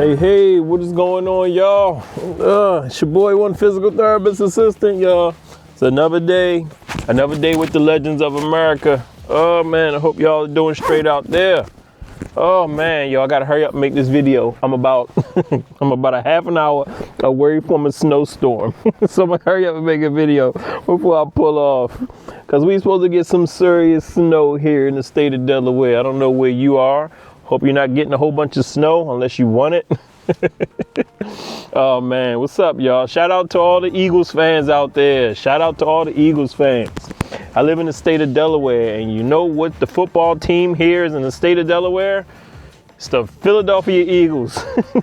Hey, what is going on, y'all? It's your boy, one physical therapist assistant, y'all. It's another day with the legends of America. Oh man, I hope y'all are doing straight out there. Oh man, y'all gotta hurry up and make this video. I'm about a half an hour away from a snowstorm. So I'm gonna hurry up and make a video before I pull off. Cause we supposed to get some serious snow here in the state of Delaware. I don't know where you are. Hope you're not getting a whole bunch of snow unless you want it. Oh man, what's up, y'all? Shout out to all the Eagles fans out there. Shout out to all the Eagles fans. I live in the state of Delaware, and you know what the football team here is in the state of Delaware? It's the Philadelphia Eagles.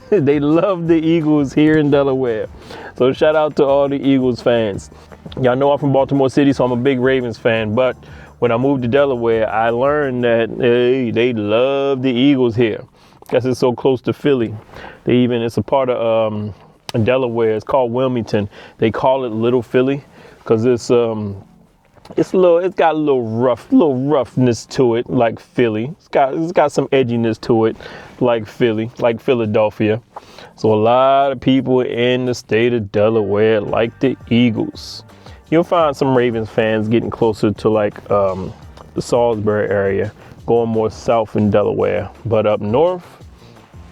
They love the Eagles here in Delaware. So shout out to all the Eagles fans. Y'all know I'm from Baltimore City, so I'm a big Ravens fan, but when I moved to Delaware, I learned that they love the Eagles here because it's so close to Philly. It's a part of Delaware. It's called Wilmington. They call it Little Philly because it's got a little roughness to it, like Philly. It's got some edginess to it, like Philly, like Philadelphia. So a lot of people in the state of Delaware like the Eagles. You'll find some Ravens fans getting closer to like the Salisbury area, going more south in Delaware. But up north,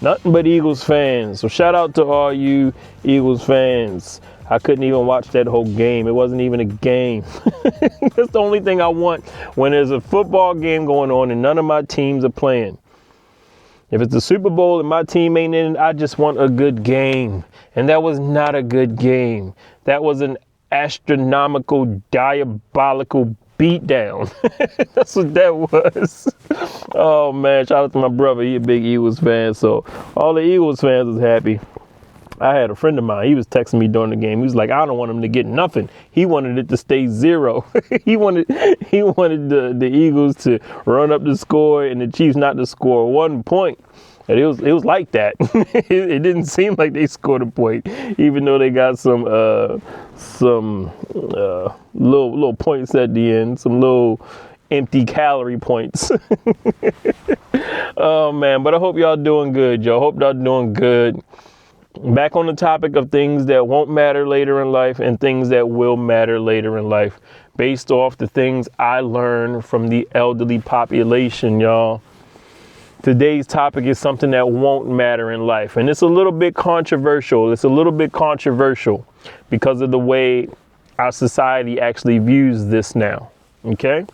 nothing but Eagles fans. So shout out to all you Eagles fans. I couldn't even watch that whole game. It wasn't even a game. That's the only thing I want when there's a football game going on and none of my teams are playing. If it's the Super Bowl and my team ain't in it, I just want a good game. And that was not a good game. That was an astronomical, diabolical beatdown. That's what that was. Oh man, shout out to my brother. He a big Eagles fan. So all the Eagles fans was happy. I had a friend of mine, he was texting me during the game. He was like, I don't want him to get nothing. He wanted it to stay 0. he wanted the Eagles to run up the score and the Chiefs not to score 1 point. And it was like that. It didn't seem like they scored a point, even though they got some little points at the end, some little empty calorie points. Oh man, but I hope y'all doing good, y'all. Hope y'all doing good. Back on the topic of things that won't matter later in life and things that will matter later in life, based off the things I learned from the elderly population, y'all. Today's topic is something that won't matter in life, and it's a little bit controversial. It's a little bit controversial because of the way our society actually views this now. Okay?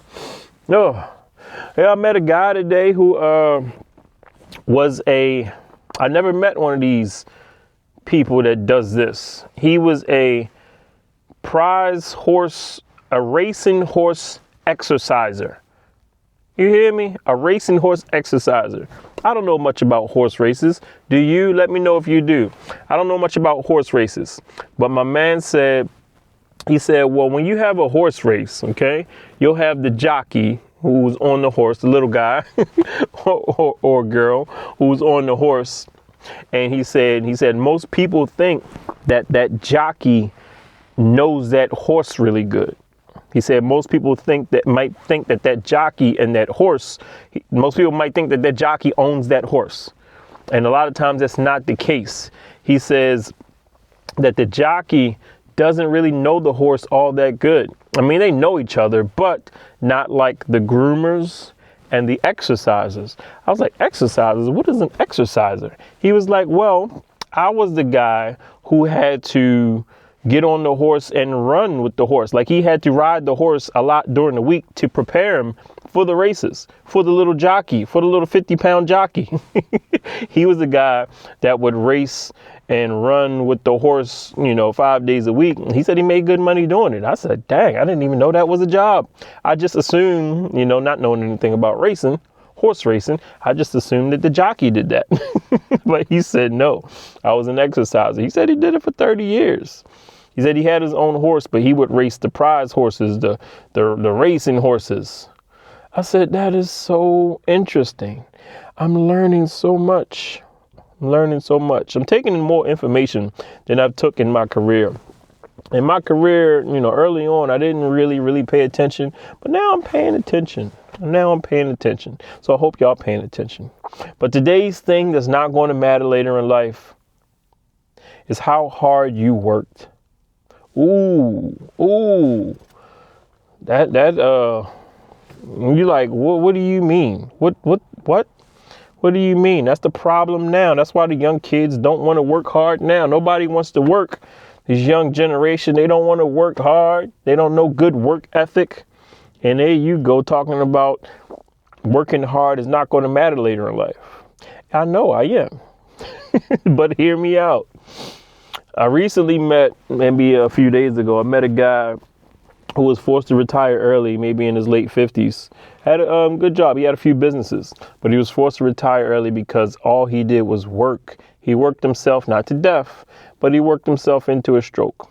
Yeah, I met a guy today who I never met one of these people that does this. He was a racing horse exerciser. You hear me? A racing horse exerciser. I don't know much about horse races. Do you? Let me know if you do. I don't know much about horse races, but my man said, well, when you have a horse race, okay, you'll have the jockey who's on the horse, the little guy or girl who's on the horse. And he said most people think that jockey knows that horse really good. He said most people might think that jockey and that horse, most people might think that jockey owns that horse. And a lot of times that's not the case. He says that the jockey doesn't really know the horse all that good. I mean, they know each other, but not like the groomers and the exercisers. I was like, exercisers? What is an exerciser? He was like, well, I was the guy who had to get on the horse and run with the horse. Like he had to ride the horse a lot during the week to prepare him for the races, for the little jockey, for the little 50-pound jockey. He was the guy that would race and run with the horse, 5 days a week. He said he made good money doing it. I said, dang, I didn't even know that was a job. I just assumed, not knowing anything about racing, horse racing, I just assumed that the jockey did that. But he said, no, I was an exerciser. He said he did it for 30 years. He said he had his own horse, but he would race the prize horses, the racing horses. I said, that is so interesting. I'm learning so much. I'm taking in more information than I've took in my career. In my career, early on, I didn't really pay attention, but now I'm paying attention. So I hope y'all paying attention. But today's thing that's not going to matter later in life is how hard you worked. Ooh. You like, what do you mean? What do you mean? That's the problem now. That's why the young kids don't want to work hard now. Nobody wants to work. This young generation, they don't want to work hard. They don't know good work ethic. And there you go talking about working hard is not going to matter later in life. I know I am. But hear me out. I recently met, maybe a few days ago, I met a guy who was forced to retire early, maybe in his late 50s. Had a good job. He had a few businesses, but he was forced to retire early because all he did was work. He worked himself, not to death, but he worked himself into a stroke.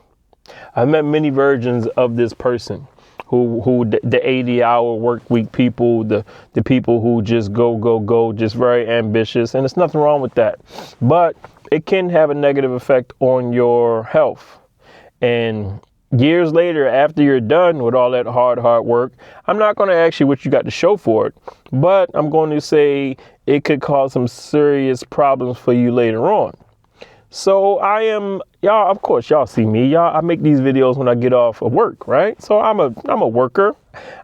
I've met many versions of this person who the 80-hour work week people, the people who just go, just very ambitious. And there's nothing wrong with that. But it can have a negative effect on your health. And years later, after you're done with all that hard work, I'm not going to ask you what you got to show for it, but I'm going to say it could cause some serious problems for you later on. So y'all, of course, y'all see me. I make these videos when I get off of work, right? So I'm a worker.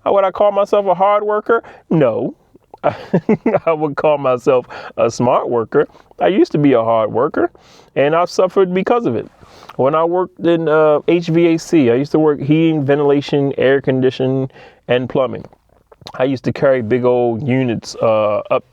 Would I call myself a hard worker? No. I would call myself a smart worker. I used to be a hard worker, and I've suffered because of it. When I worked in HVAC, I used to work heating, ventilation, air conditioning, and plumbing. I used to carry big old units up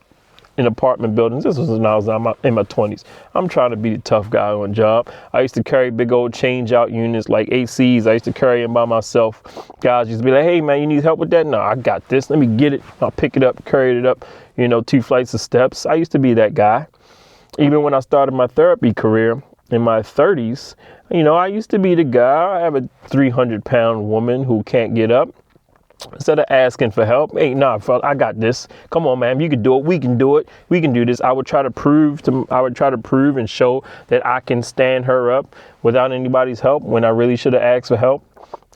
in apartment buildings. This was when I was in my 20s. I'm trying to be the tough guy on job. I used to carry big old change out units like ACs. I used to carry them by myself. Guys used to be like, hey man, you need help with that? No, I got this. Let me get it. I'll pick it up, carry it up, 2 flights of steps. I used to be that guy. Even when I started my therapy career in my 30s, I used to be the guy. I have a 300-pound woman who can't get up. Instead of asking for help, hey, nah, fella, I got this. Come on, man, you can do it. We can do it. We can do this. I would try to prove and show that I can stand her up without anybody's help when I really should have asked for help.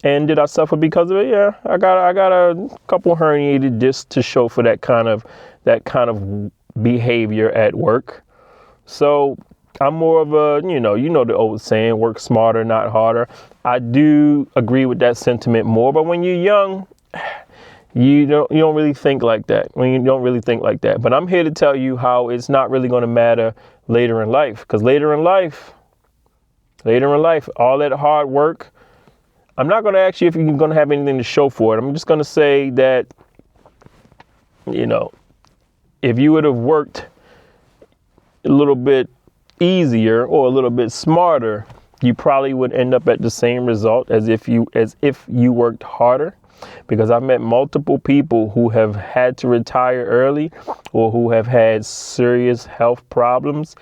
And did I suffer because of it? Yeah, I got a couple herniated discs to show for that kind of behavior at work. So I'm more of a, the old saying, work smarter, not harder. I do agree with that sentiment more, but when you're young, you don't really think like that. But I'm here to tell you how it's not really going to matter later in life, because later in life, all that hard work, I'm not going to ask you if you're going to have anything to show for it. I'm just going to say that, if you would have worked a little bit easier or a little bit smarter, you probably would end up at the same result as if you worked harder. Because I've met multiple people who have had to retire early or who have had serious health problems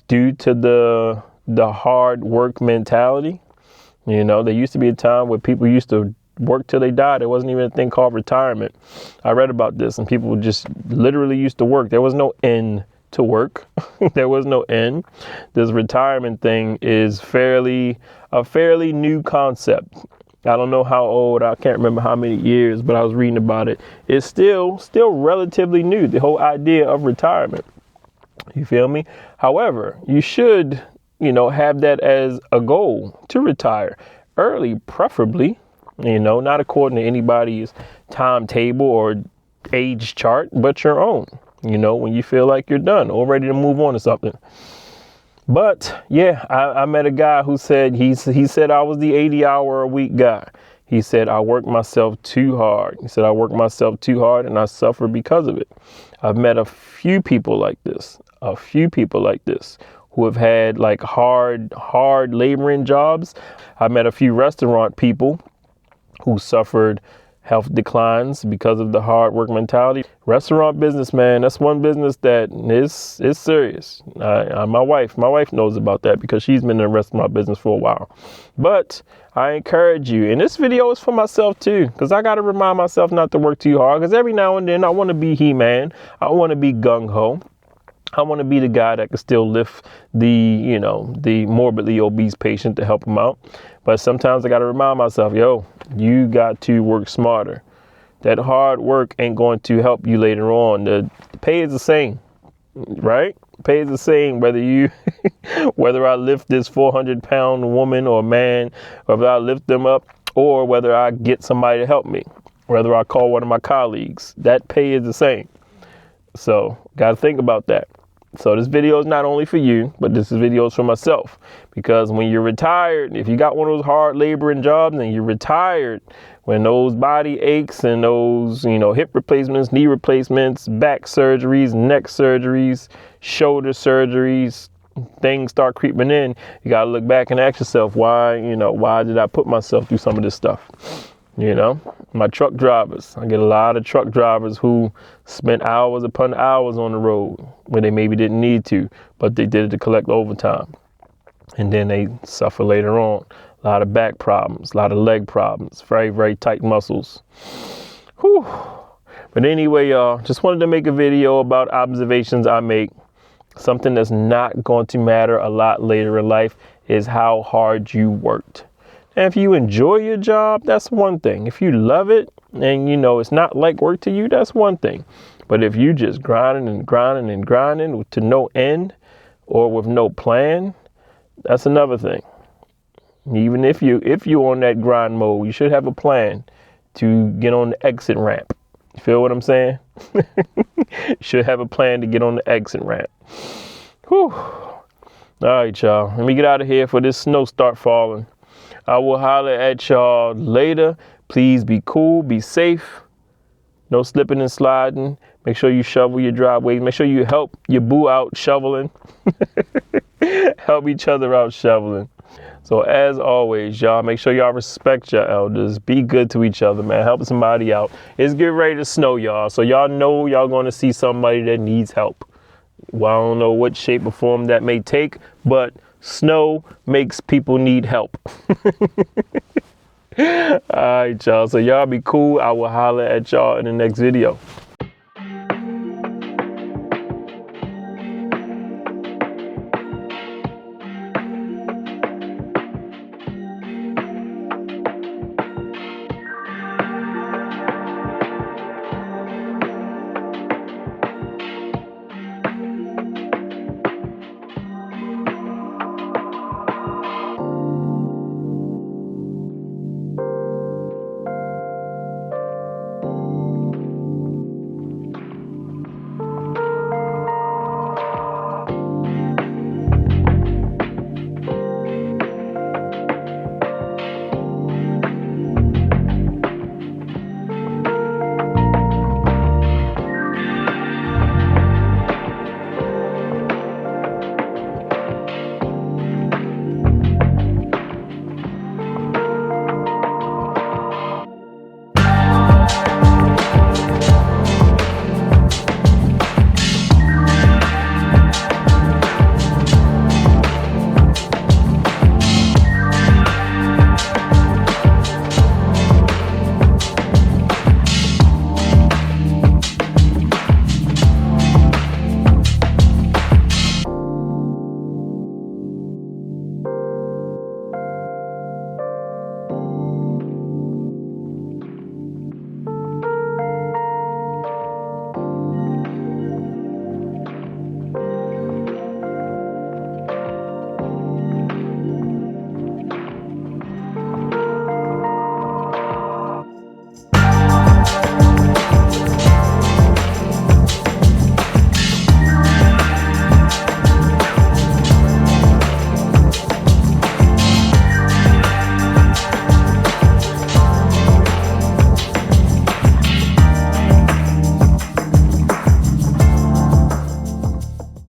due to the hard work mentality. There used to be a time where people used to work till they died. There wasn't even a thing called retirement. I read about this, and people just literally used to work. There was no end to work. There was no end. This retirement thing is a fairly new concept. I don't know how old, I can't remember how many years, but I was reading about it. It's still relatively new, the whole idea of retirement. You feel me? However, you should, have that as a goal to retire early, preferably, not according to anybody's timetable or age chart, but your own, when you feel like you're done or ready to move on to something. But yeah, I met a guy who said, he said I was the 80-hour-a-week guy. He said, I work myself too hard. He said, I work myself too hard and I suffer because of it. I've met a few people like this who have had like hard laboring jobs. I met a few restaurant people who suffered health declines because of the hard work mentality. Restaurant business, man, that's one business that is serious. My wife knows about that because she's been in the restaurant business for a while. But I encourage you, and this video is for myself too, because I got to remind myself not to work too hard, because every now and then I want to be He-Man. I want to be gung-ho. I want to be the guy that can still lift the morbidly obese patient to help them out. But sometimes I got to remind myself, yo, you got to work smarter. That hard work ain't going to help you later on. The pay is the same, right? Pay is the same whether I lift this 400-pound woman or man, whether I lift them up, or whether I get somebody to help me, whether I call one of my colleagues. That pay is the same. So got to think about that. So this video is not only for you, but this video is for myself, because when you're retired, if you got one of those hard laboring jobs and you're retired, when those body aches and those, hip replacements, knee replacements, back surgeries, neck surgeries, shoulder surgeries, things start creeping in, you got to look back and ask yourself, why did I put myself through some of this stuff? My truck drivers, I get a lot of truck drivers who spent hours upon hours on the road where they maybe didn't need to, but they did it to collect overtime. And then they suffer later on. A lot of back problems, a lot of leg problems, very, very tight muscles. Whew. But anyway, y'all, just wanted to make a video about observations I make. Something that's not going to matter a lot later in life is how hard you worked. And if you enjoy your job, that's one thing. If you love it and it's not like work to you, that's one thing. But if you just grinding and grinding and grinding to no end or with no plan, that's another thing. Even if you're on that grind mode, you should have a plan to get on the exit ramp. You feel what I'm saying? You should have a plan to get on the exit ramp. Whew. All right, y'all. Let me get out of here for this snow start falling. I will holler at y'all later. Please be cool, be safe. No slipping and sliding. Make sure you shovel your driveways. Make sure you help your boo out shoveling. Help each other out shoveling. So as always, y'all, make sure y'all respect your elders. Be good to each other, man. Help somebody out. It's getting ready to snow, y'all. So y'all know y'all going to see somebody that needs help. Well, I don't know what shape or form that may take, but snow makes people need help. All right, y'all. So y'all be cool. I will holler at y'all in the next video.